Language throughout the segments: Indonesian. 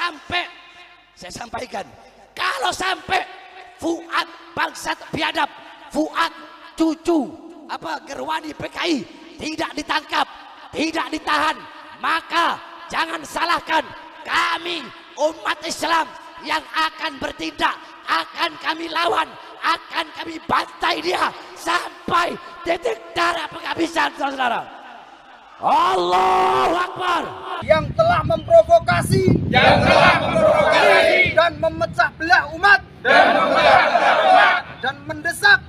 sampai, saya sampaikan, kalau sampai Fuad bangsat biadab, Fuad cucu Gerwani PKI tidak ditangkap, tidak ditahan, maka jangan salahkan kami umat Islam yang akan bertindak, akan kami lawan, akan kami bantai dia sampai titik darah penghabisan, saudara. Allahu Akbar. Yang telah memprovokasi, dan memecah belah umat, dan mendesak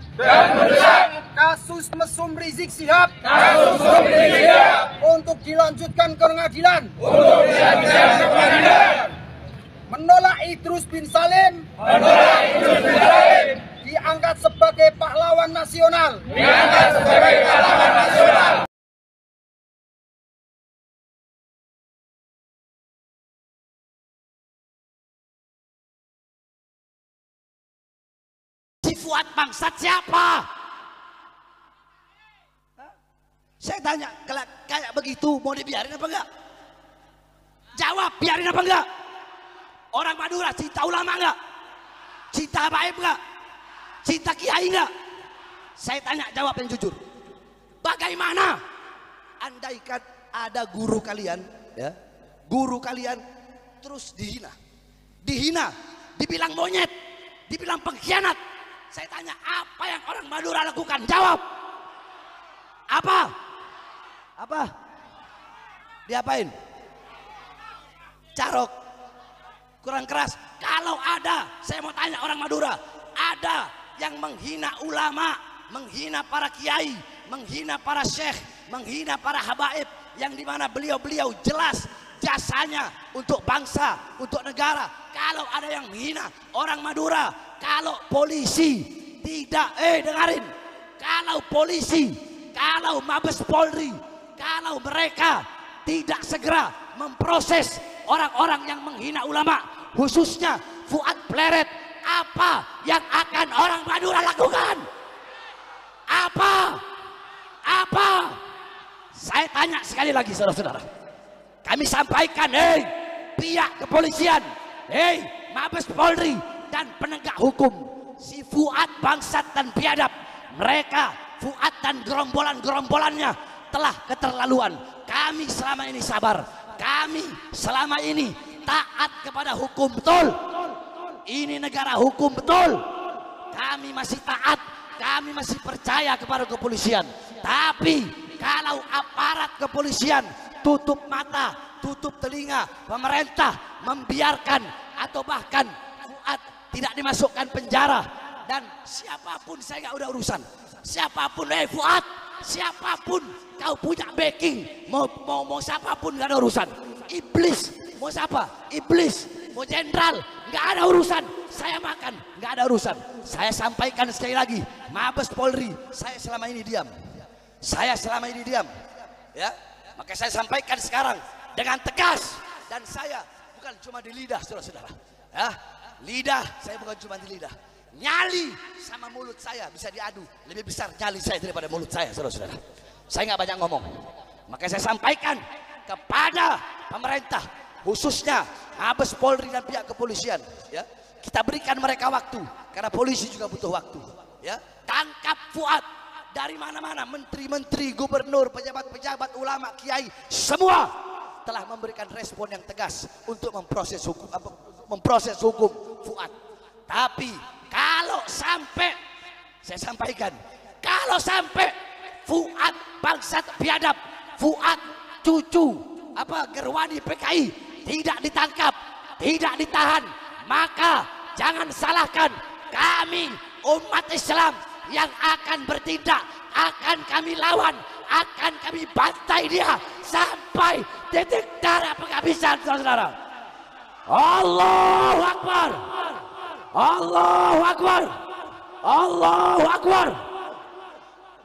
kasus Mesum Rizik Syihab untuk dilanjutkan ke pengadilan, menolak Idrus bin Salim diangkat sebagai pahlawan nasional, Fuad bangsat siapa? Saya tanya, kayak begitu mau dibiarin apa enggak? Jawab, biarin apa enggak? Orang Madura cinta ulama enggak? Cinta habaib enggak? Cinta kiai enggak? Saya tanya, jawab yang jujur. Bagaimana andaikan ada guru kalian, ya, guru kalian terus dihina, dibilang monyet, dibilang pengkhianat. Saya tanya, apa yang orang Madura lakukan? Jawab. Apa? Diapain? Carok. Kurang keras. Kalau ada, saya mau tanya orang Madura, ada yang menghina ulama, menghina para kiai, menghina para syekh, menghina para habaib, yang dimana beliau-beliau jelas jasanya untuk bangsa, untuk negara. Kalau ada yang menghina orang Madura, kalau polisi tidak, dengarin, kalau polisi, kalau Mabes Polri, kalau mereka tidak segera memproses orang-orang yang menghina ulama, khususnya Fuad Pleret, apa yang akan orang Madura lakukan? Apa? Saya tanya sekali lagi, saudara-saudara, kami sampaikan, pihak kepolisian, Mabes Polri dan penegak hukum, si Fuad bangsat dan biadab, mereka Fuad dan gerombolan-gerombolannya telah keterlaluan. Kami selama ini sabar, kami selama ini taat kepada hukum, betul. Ini negara hukum, betul. Kami masih taat, kami masih percaya kepada kepolisian. Tapi kalau aparat kepolisian tutup mata, tutup telinga, pemerintah membiarkan atau bahkan Fuad tidak dimasukkan penjara, dan siapapun saya nggak udah urusan, siapapun, Fuad, siapapun kau punya backing, mau siapapun nggak ada urusan. Iblis mau siapa? Iblis mau jenderal, nggak ada urusan. Saya makan, nggak ada urusan. Saya sampaikan sekali lagi, Mabes Polri, saya selama ini diam, ya. Maka saya sampaikan sekarang dengan tegas, dan saya bukan cuma di lidah, saudara-saudara, ya. Lidah saya bukan cuma di lidah, nyali sama mulut saya bisa diadu, lebih besar nyali saya daripada mulut saya, saudara-saudara. Saya nggak banyak ngomong, maka saya sampaikan kepada pemerintah, khususnya Mabes Polri dan pihak kepolisian, ya, kita berikan mereka waktu, karena polisi juga butuh waktu, ya. Tangkap Fuad. Dari mana-mana, menteri-menteri, gubernur, pejabat-pejabat, ulama, kiai, semua telah memberikan respon yang tegas untuk memproses hukum Fuad. Tapi kalau sampai, saya sampaikan, kalau sampai Fuad bangsat biadab, Fuad cucu Gerwani PKI tidak ditangkap, tidak ditahan, maka jangan salahkan kami umat Islam yang akan bertindak, akan kami lawan, akan kami bantai dia sampai titik darah penghabisan, saudara. Allahu Akbar, Allahu Akbar, Allahu Akbar.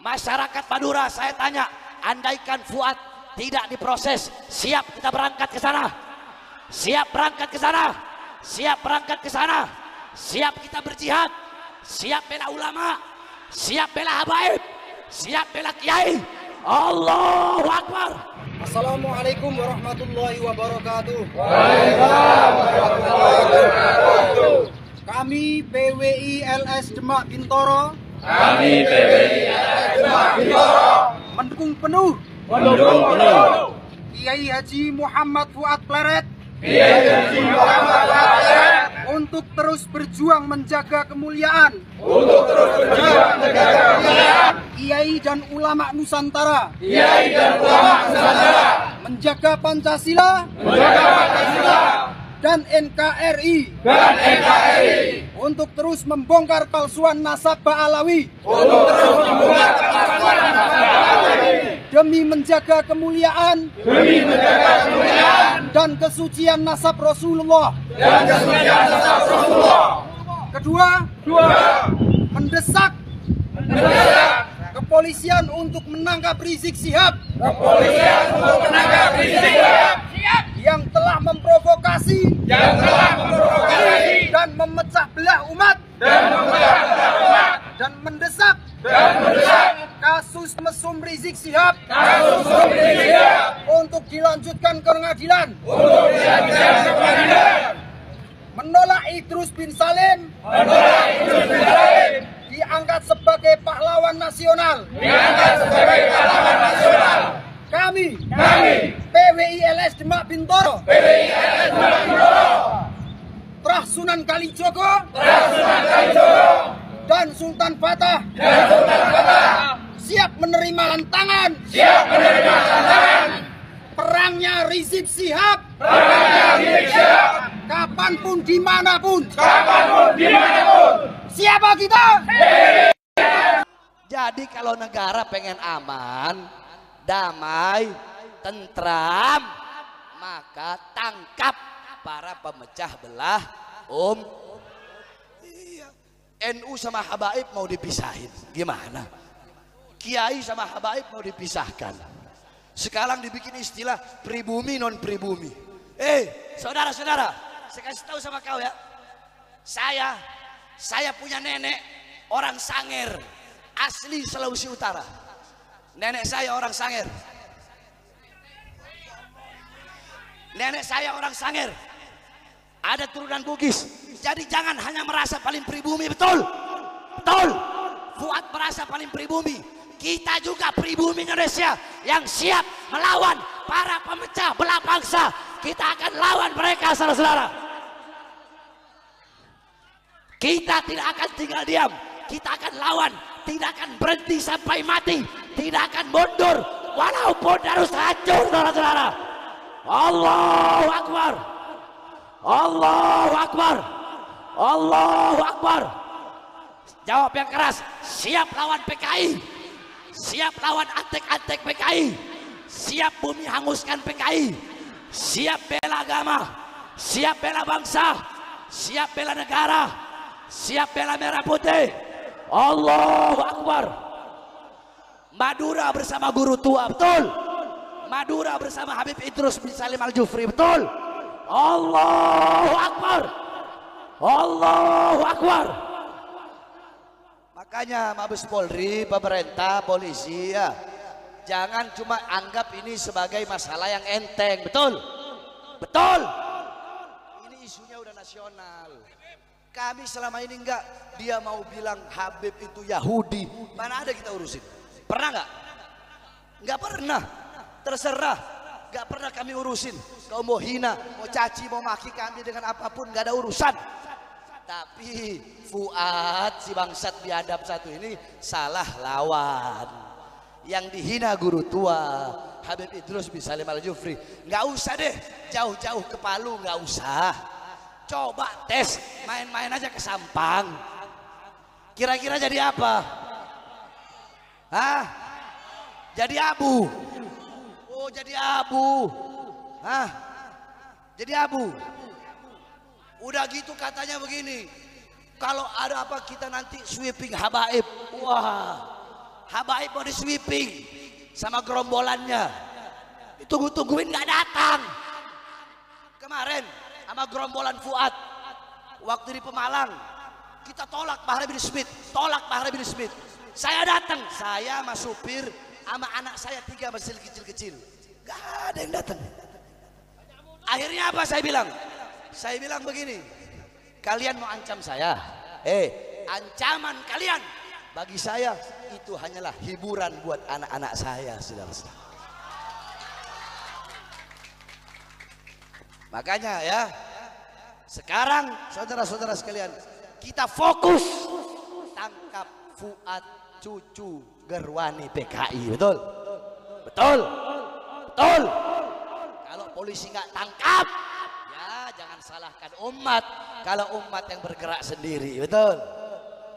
Masyarakat Madura, saya tanya, andaikan Fuad tidak diproses, siap kita berangkat ke sana? Siap berangkat ke sana? Siap berangkat ke sana? Siap kita berjihad? Siap bela ulama? Siap bela habaib, siap bela kiai. Allahu Akbar. Assalamualaikum warahmatullahi wabarakatuh. Kami PWI LS Demak Bintoro mendukung penuh Kiai Haji Muhammad Fuad Pleret untuk terus berjuang menjaga kemuliaan Kiai dan ulama Nusantara, menjaga Pancasila dan NKRI, untuk terus membongkar palsuan nasab Ba'alawi, demi menjaga kemuliaan dan kesucian nasab Rasulullah. Kedua, mendesak kepolisian untuk menangkap Rizik Syihab yang telah memprovokasi dan memecah belah umat dan mendesak kasus mesum Rizik Syihab untuk dilanjutkan ke pengadilan, menolak Idrus bin Salim diangkat sebagai pahlawan nasional. Kami PWI LS Demak Bintoro, Trah Sunan Kalijogo dan Sultan Fatah siap menerima tantangan perangnya Rizik Syihab kapanpun dimanapun. Siapa kita? Jadi kalau negara pengen aman, damai, tentram, maka tangkap para pemecah belah NU sama Habaib mau dipisahin, gimana? Kiai sama Habaib mau dipisahkan. Sekarang dibikin istilah pribumi non pribumi. Saudara-saudara, saya kasih tahu sama kau ya. Saya punya nenek orang Sanger, asli Sulawesi Utara. Nenek saya orang Sanger. Nenek saya orang Sanger. Ada turunan Bugis. Jadi jangan hanya merasa paling pribumi, betul? Betul. Fuad merasa paling pribumi. Kita juga pribumi Indonesia yang siap melawan para pemecah belah bangsa. Kita akan lawan mereka, saudara-saudara. Kita tidak akan tinggal diam. Kita akan lawan. Tidak akan berhenti sampai mati. Tidak akan mundur walaupun harus hancur, saudara-saudara. Allahu Akbar. Allahu Akbar. Allahu Akbar. Jawab yang keras. Siap lawan PKI. Siap lawan antek-antek PKI. Siap bumi hanguskan PKI. Siap bela agama. Siap bela bangsa. Siap bela negara. Siap bela merah putih. Allahu Akbar. Madura bersama guru tua, betul? Madura bersama Habib Idrus bin Salim Al-Jufri, betul? Allahu Akbar. Allahu Akbar. Makanya Mabes Polri, pemerintah, polisi ya, jangan cuma anggap ini sebagai masalah yang enteng, betul? Betul? Ini isunya udah nasional. Kami selama ini enggak, dia mau bilang Habib itu Yahudi, mana ada kita urusin? Pernah enggak? Enggak pernah. Terserah, enggak pernah kami urusin. Kau mau hina, mau caci, mau maki kami dengan apapun, enggak ada urusan. Tapi Fuad si bangsat biadab satu ini salah lawan. Yang dihina guru tua Habib Idrus bin Salim Al-Jufri. Enggak usah deh jauh-jauh ke Palu, enggak usah. Coba tes, main-main aja ke Sampang. Kira-kira jadi apa? Hah? Jadi abu. Oh, jadi abu. Hah? Jadi abu. Udah gitu katanya begini. Kalau ada apa kita nanti sweeping Habaib. Wah. Habaib mau di sweeping sama gerombolannya. Tunggu-tungguin nggak datang. Kemarin sama gerombolan Fuad waktu di Pemalang kita tolak Bahar bin Smith, saya datang, saya sama supir sama anak saya 3 masih kecil-kecil Gak ada yang datang. Akhirnya apa saya bilang? Saya bilang begini, kalian mau ancam saya? Ancaman kalian bagi saya itu hanyalah hiburan buat anak-anak saya, saudara-saudara. Makanya ya, sekarang saudara-saudara sekalian, kita fokus tangkap Fuad cucu Gerwani PKI, betul? Betul? Betul? Kalau polisi nggak tangkap, ya jangan salahkan umat. Kalau umat yang bergerak sendiri, betul?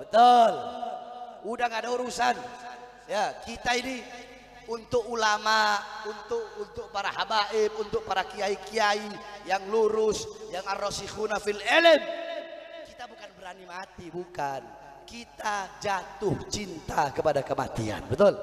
Betul? Udah nggak ada urusan. Ya, kita ini untuk ulama, untuk para habaib, untuk para kiai-kiai yang lurus, yang ar-rasikhuna fil ilm. Kita bukan berani mati, bukan. Kita jatuh cinta kepada kematian, betul?